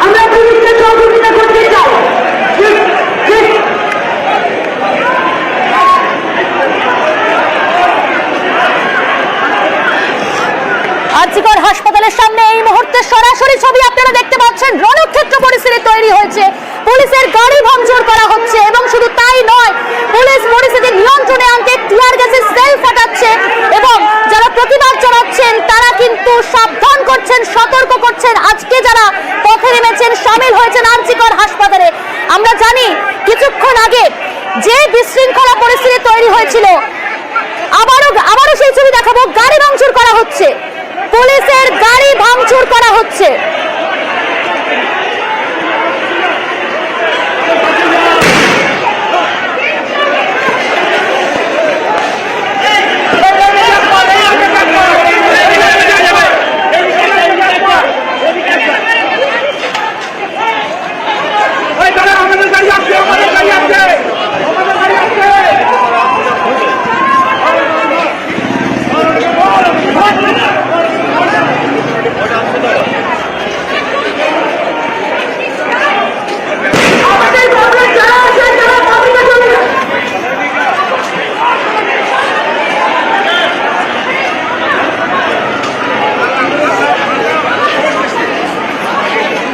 আমরা পুলিশকে সহযোগিতা করতে চাই। আরজিকর হাসপাতালের সামনে এই মুহূর্তে সরাসরি ছবি আপনারা দেখতে পাচ্ছেন। রণক্ষেত্র পরিস্থিতি তৈরি হয়েছে, পুলিশের গাড়ি ভাঙচুর করা হচ্ছে এবং শুধু তাই নয়, পুলিশ পরিস্থিতি নিয়ন্ত্রণে আনতে টিয়ার গ্যাসের সেল ফাটাচ্ছে এবং যারা প্রতিবাদ জানাচ্ছেন তারা কিন্তু সাবধান করছেন, সতর্ক করছেন। আজকে যারা পথে নেমেছেন, সামিল হয়েছেন আরজিকর হাসপাতালে, আমরা জানি কিছুক্ষণ আগে যে বিশৃঙ্খলা পরিস্থিতি তৈরি হয়েছিল, আবারও সেই ছবি দেখাবো। গাড়ি ভাঙচুর করা হচ্ছে, পুলিশের গাড়ি ভাঙচুর করা হচ্ছে।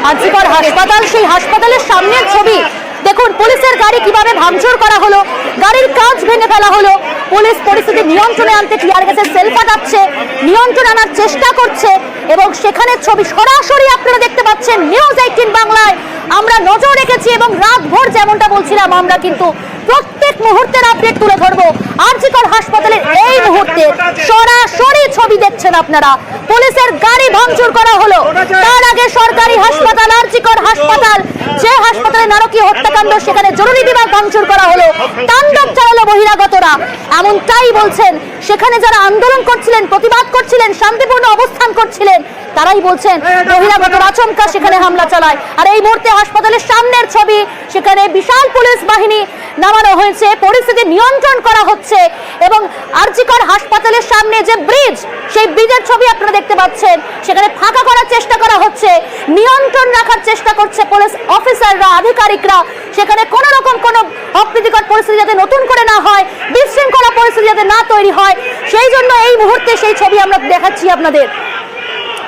আরজিকর হাসপাতাল, সেই হাসপাতালের সামনের ছবি দেখুন। পুলিশের গাড়ি কিভাবে ভাঙচুর করা হলো, গাড়ির কাঁচ ভেঙে ফেলা হলো। পুলিশ পরিস্থিতি নিয়ন্ত্রণে আনতে টিয়ার গ্যাসের সেল ফাটাচ্ছে, নিয়ন্ত্রণ আনার চেষ্টা করছে এবং সেখানে ছবি সরাসরি আপনারা দেখতে পাচ্ছেন নিউজ 18 বাংলায়। আমরা নজর রেখেছি এবং রাতভর যেমনটা বলছিলাম, আমরা কিন্তু প্রত্যেক মুহূর্তের আপডেট তুলে ধরবো। আরজিকর হাসপাতালের এই মুহূর্তে সরাসরি ছবি দেখছেন আপনারা। পুলিশের গাড়ি ভাঙচুর করা হলো, তার আগে সরকারি হাসপাতাল আরজিকর হাসপাতাল, যে হাসপাতালে নারকীয় হত্যাকাণ্ড, সেখানে জরুরি বিভাগ ভাঙচুর করা হলো। তাণ্ডব চালালো বহিরাগতরা, এমনটাই বলছেন সেখানে যারা আন্দোলন করছিলেন, প্রতিবাদ করছিলেন, শান্তিপূর্ণ অবস্থান করছিলেন, তারাই বলছেন বহিরাগতরা আচমকা সেখানে হামলা চালায়। আর এই মুহূর্তে হাসপাতালের সামনের ছবি, সেখানে বিশাল পুলিশ বাহিনী নামানো হয়েছে, পরিস্থিতি নিয়ন্ত্রণ করা হচ্ছে এবং আরজিকর হাসপাতালের সামনে যে ব্রিজ, সেই ব্রিজের ছবি আপনারা দেখতে পাচ্ছেন। সেখানে ফাঁকা করার চেষ্টা করা হচ্ছে, নিয়ন্ত্রণ রাখার চেষ্টা করছে পুলিশ অফিসাররা, আধিকারিকরা। সেখানে কোনো রকম কোনো অপ্রীতিকর পরিস্থিতি যাতে নতুন করে না হয়, বিশৃঙ্খলা পরিস্থিতি যাতে না তৈরি হয়, সেই জন্য এই মুহূর্তে সেই ছবি আমরা দেখাচ্ছি আপনাদের।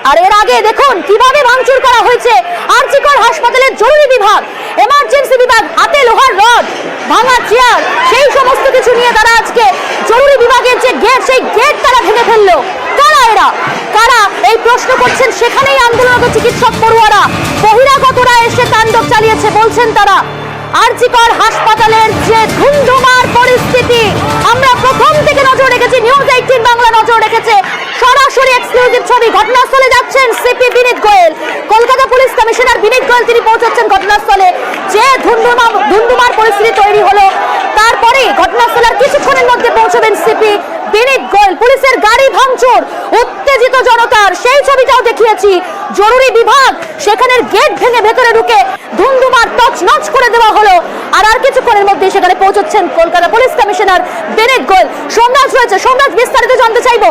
আর এর আগে দেখুন কিভাবে ভাঙচুর করা হয়েছে আরজিকর হাসপাতালের জরুরি বিভাগ, এমার্জেন্সি বিভাগ, হাতে লোহার রড, ভাঙা চেয়ার, সেই সমস্ত কিছু নিয়ে তারা আজকে জরুরি বিভাগের যে গেট, সেই গেট তারা ভেঙে ফেললো। কারা এরা, কারা এই প্রশ্ন করছেন। সেখানেই আন্দোলনরত চিকিৎসক পড়ুয়ারা, বহিরাগতরা এসে তাণ্ডব চালিয়েছে বলছেন তারা। আরজিকর হাসপাতালের যে ধুমধুমার পরিস্থিতি, আমরা প্রথম থেকে নজর রেখেছি, নিউজ 18 বাংলা নজর রেখেছে। সরাসরি এক্সক্লুসিভ ছবি, ঘটনাস্থলে যাচ্ছেন সিপি বিনীত গোয়েল, কলকাতা পুলিশ কমিশনার বিনীত গোয়েল, তিনি পৌঁছাচ্ছেন ঘটনাস্থলে। যে ধুমধুমার পরিস্থিতি তৈরি হলো, তারপরে ঘটনাস্থলের কিছুক্ষণের মধ্যে পৌঁছবেন সিপি বিনীত গোয়েল। পুলিশের গাড়ি ভাঙচুর, উত্তেজিত জনতার সেই ছবিটাও দেখিয়েছি। জরুরি বিভাগ, সেখানের গেট ভেঙে ভেতরে ঢুকে ধুমধুমার তছনছ করে দেওয়া হলো। আর কিছুক্ষণের মধ্যে সেখানে পৌঁছচ্ছেন কলকাতা পুলিশ কমিশনার বিনীত গোয়েল। সোমরাজ রয়েছে, সোমরাজ বিস্তারিত জানতে চাইবো।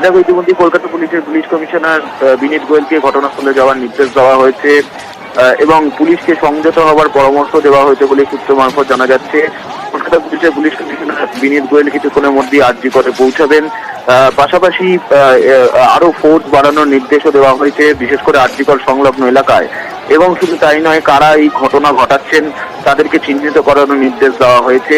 দেখো, ইতিমধ্যে কলকাতা পুলিশের পুলিশ কমিশনার বিনীত গোয়েলকে ঘটনাস্থলে যাওয়ার নির্দেশ দেওয়া হয়েছে এবং পুলিশকে সংযত হওয়ার পরামর্শ দেওয়া হয়েছে বলে সূত্র মারফত জানা যাচ্ছে। কলকাতা পুলিশের পুলিশ কমিশনার বিনীত গোয়েল কিছুক্ষণের মধ্যেই আরজিকরে পৌঁছাবেন। পাশাপাশি আরো ফোর্স বাড়ানোর নির্দেশও দেওয়া হয়েছে, বিশেষ করে আরজিকর সংলগ্ন এলাকায়। এবং শুধু তাই নয়, কারা এই ঘটনা ঘটাচ্ছেন তাদেরকে চিহ্নিত করানোর নির্দেশ দেওয়া হয়েছে।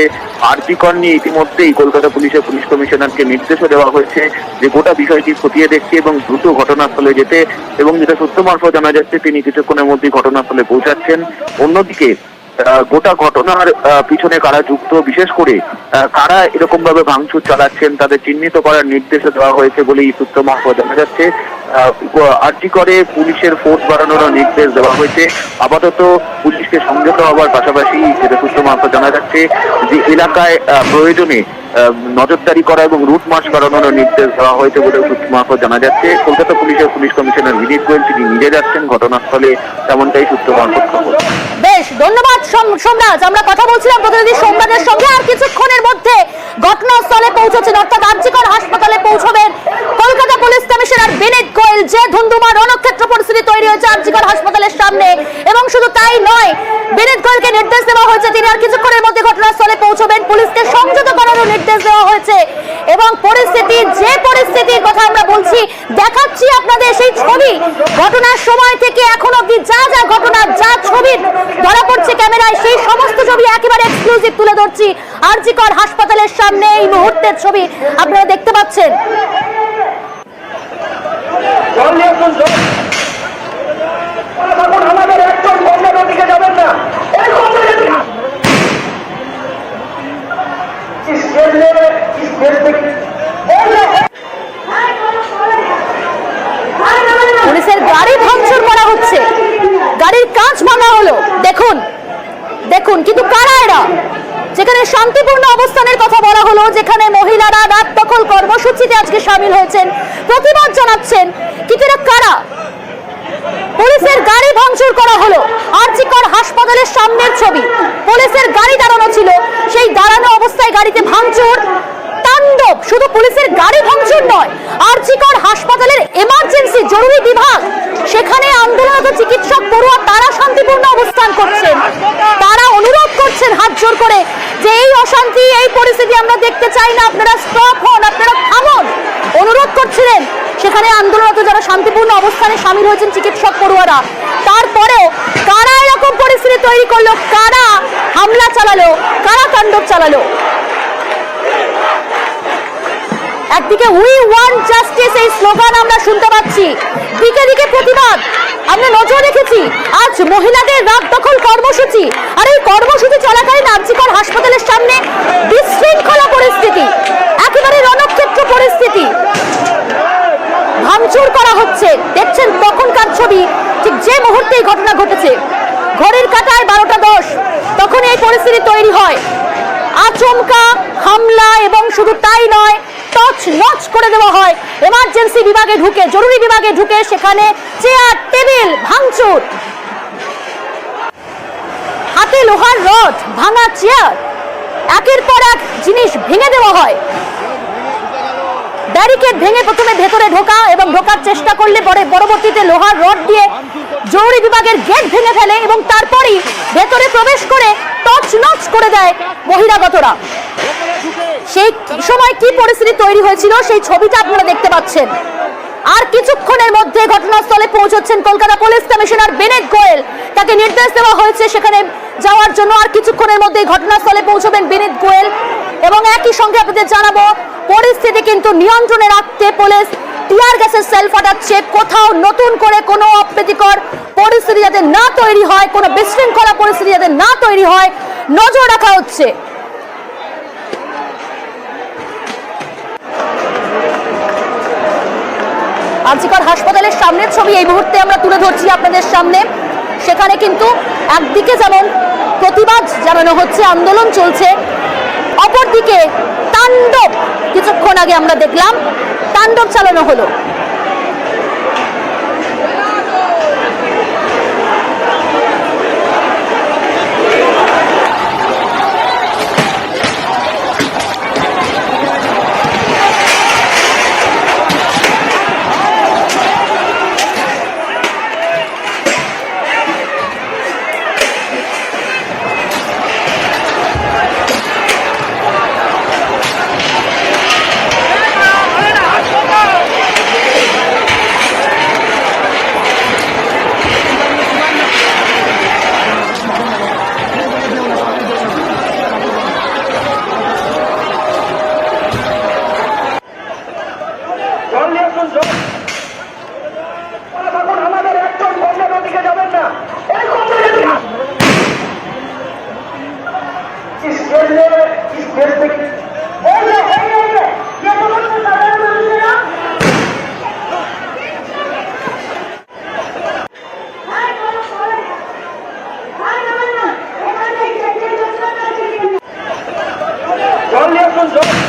আরজিকর নিয়ে ইতিমধ্যেই কলকাতা পুলিশের পুলিশ কমিশনারকে নির্দেশও দেওয়া হয়েছে যে গোটা বিষয়টি খতিয়ে দেখতে এবং দ্রুত ঘটনাস্থলে যেতে। এবং যেটা সূত্র মারফত জানা যাচ্ছে, তিনি কিছুক্ষণের মধ্যেই ঘটনাস্থলে পৌঁছাচ্ছেন। অন্যদিকে গোটা ঘটনার পিছনে কারা যুক্ত, বিশেষ করে কারা এরকম ভাবে ভাঙচুর চালাচ্ছেন, তাদের চিহ্নিত করার নির্দেশ দেওয়া হয়েছে বলেই সূত্র মারফত জানা যাচ্ছে। আরজিকরে পুলিশের ফোর্স বাড়ানোর নির্দেশ দেওয়া হয়েছে। আপাতত পুলিশকে সংযত হওয়ার পাশাপাশি যেটা সূত্র মারফত জানা যাচ্ছে যে এলাকায় প্রয়োজনে নজরদারি করা এবং রুট মার্চ করানোর নির্দেশ দেওয়া হয়েছে বলে সূত্র মারফত জানা যাচ্ছে। কলকাতা পুলিশের পুলিশ কমিশনার বিনীত গোয়েল তিনি নিজে যাচ্ছেন ঘটনাস্থলে, তেমনটাই সূত্র মারফত খবর। বেশ, ধন্যবাদ সোমরাজ। আমরা কথা বলছিলাম প্রতিনিধি সোমরাজের সঙ্গে। আর কিছুক্ষণের মধ্যে ঘটনাস্থলে পৌঁছেছেন, অর্থাৎ আরজিকর হাসপাতালে পৌঁছবেন কলকাতা দেওয়া হয়েছে, তিনি আর কিছুক্ষণের মধ্যে ঘটনাস্থলে পৌঁছবেন। পুলিশকে সংযত করার নির্দেশ দেওয়া হয়েছে এবং যে পরিস্থিতির কথা আমরা বলছি, দেখাচ্ছি আপনাদের সেই ছবি। ঘটনার সময় থেকে এখন অবধি যা যা ঘটনা, যা ছবি ধরা পড়ছে ক্যামেরায়, সেই সমস্ত ছবি একেবারে এক্সক্লুসিভ তুলে ধরছি। আর.জি. কর হাসপাতালের সামনে এই মুহূর্তের ছবি আপনারা দেখতে পাচ্ছেন। আমাদের একজন বন্ধের দিকে যাবেন না, পুলিশের গাড়ি ভাঙচুর করা হচ্ছে, গাড়ির কাঁচ ভাঙা হলো। দেখুন দেখুন, কিন্তু কারা এরা? যেখানে শান্তিপূর্ণ অবস্থানের কথা বলা হলো, যেখানে মহিলারা রাত দখল কর্মসূচিতে আজকে সামিল হয়েছেন, প্রতিবাদ জানাচ্ছেন, কিন্তু এরা কারা? পুলিশের গাড়ি ভাঙচুর করা হলো। আর.জি. কর হাসপাতালের সামনের ছবি, পুলিশের গাড়ি দাঁড়ানো ছিল, সেই দাঁড়ানো অবস্থায় গাড়িতে ভাঙচুর, তাণ্ডব। শুধু পুলিশের গাড়ি ভাঙচুর নয়, আর.জি. কর হাসপাতালের এমার্জেন্সি জরুরি বিভাগ, সেখানে আন্দোলনরত চিকিৎসক পড়ুয়া তারা শান্তিপূর্ণ অবস্থান করছেন। তারা অনুরোধ করছেন হাত জোর করে যে এই অশান্তি, এই পরিস্থিতি আমরা দেখতে চাই না, আপনারা স্টপ হন, আপনারা থামুন, অনুরোধ করছিলেন। সেখানে আন্দোলনরত যারা শান্তিপূর্ণ অবস্থানে সামিল হয়েছেন চিকিৎসক পড়ুয়ারা, তারপরেও কারা এরকম পরিস্থিতি তৈরি করলো, কারা হামলা চালালো, কারা তাণ্ডব চালালো? একদিকে উই ওয়ান্ট জাস্টিস এই স্লোগান আমরা শুনতে পাচ্ছি, দিকে দিকে প্রতিবাদ। আমরা নজর রেখেছি আজ মহিলাদের রাত দখল কর্মসূচি, আর এই কর্মসূচি চলাকালীন আর.জি. কর হাসপাতালের সামনে বিশৃঙ্খলা পরিস্থিতি, একেবারে রণক্ষেত্র পরিস্থিতি, ভাঙচুর করা হচ্ছে। দেখছেন তখনকার ছবি, ঠিক যে মুহূর্তে এই ঘটনা ঘটেছে, ঘড়ির কাঁটায় 12:10, তখন এই পরিস্থিতি তৈরি হয়। আচমকা হামলা, এবং শুধু তাই নয়, টচ নচ করে দেওয়া হয় এমার্জেন্সি বিভাগে ঢুকে, জরুরি বিভাগে ঢুকে, সেখানে চেয়ার টেবিল ভাঙচুর, হাতে লোহার রড, ভাঙা চেয়ার, একের পর এক জিনিস ভেঙে দেওয়া হয়। ব্যারিকেড ভেঙে প্রথমে ভেতরে ঢোকা এবং ঢোকার চেষ্টা করলে পরে পরবর্তীতে লোহার রড দিয়ে জরুরি বিভাগের গেট ভেঙে ফেলে এবং তারপরই ভেতরে প্রবেশ করে তছনছ করে দেয় বহিরাগতরা। সেই সময় কি পরিস্থিতি তৈরি হয়েছিল সেই ছবিটা আপনারা দেখতে পাচ্ছেন। আর কিছুক্ষণের মধ্যে ঘটনাস্থলে পৌঁছচ্ছেন কলকাতা পুলিশ কমিশনার বিনীত গোয়েল, তাকে নির্দেশ দেওয়া হয়েছে সেখানে যাওয়ার জন্য। আর কিছুক্ষণের মধ্যে ঘটনাস্থলে পৌঁছবেন বিনীত গোয়েল এবং একই সঙ্গে আপনাদের জানাবো পরিস্থিতি কিন্তু নিয়ন্ত্রণে রাখতে পুলিশ টিয়ার গ্যাসের সেল ফাটাচ্ছে। কোথাও নতুন করে কোনো অপ্রীতিকর পরিস্থিতি যাতে না তৈরি হয়, কোনো বিশৃঙ্খলা পরিস্থিতি যাতে না তৈরি হয়, নজর রাখা হচ্ছে। আর.জি. কর হাসপাতালের সামনের ছবি এই মুহূর্তে আমরা তুলে ধরছি আপনাদের সামনে। সেখানে কিন্তু একদিকে যেমন প্রতিবাদ জানানো হচ্ছে, আন্দোলন চলছে, অপরদিকে তাণ্ডব, কিছুক্ষণ আগে আমরা দেখলাম তাণ্ডব চালানো হলো। আমাদের একজন বন্ধের দিকে যাবেন না, জল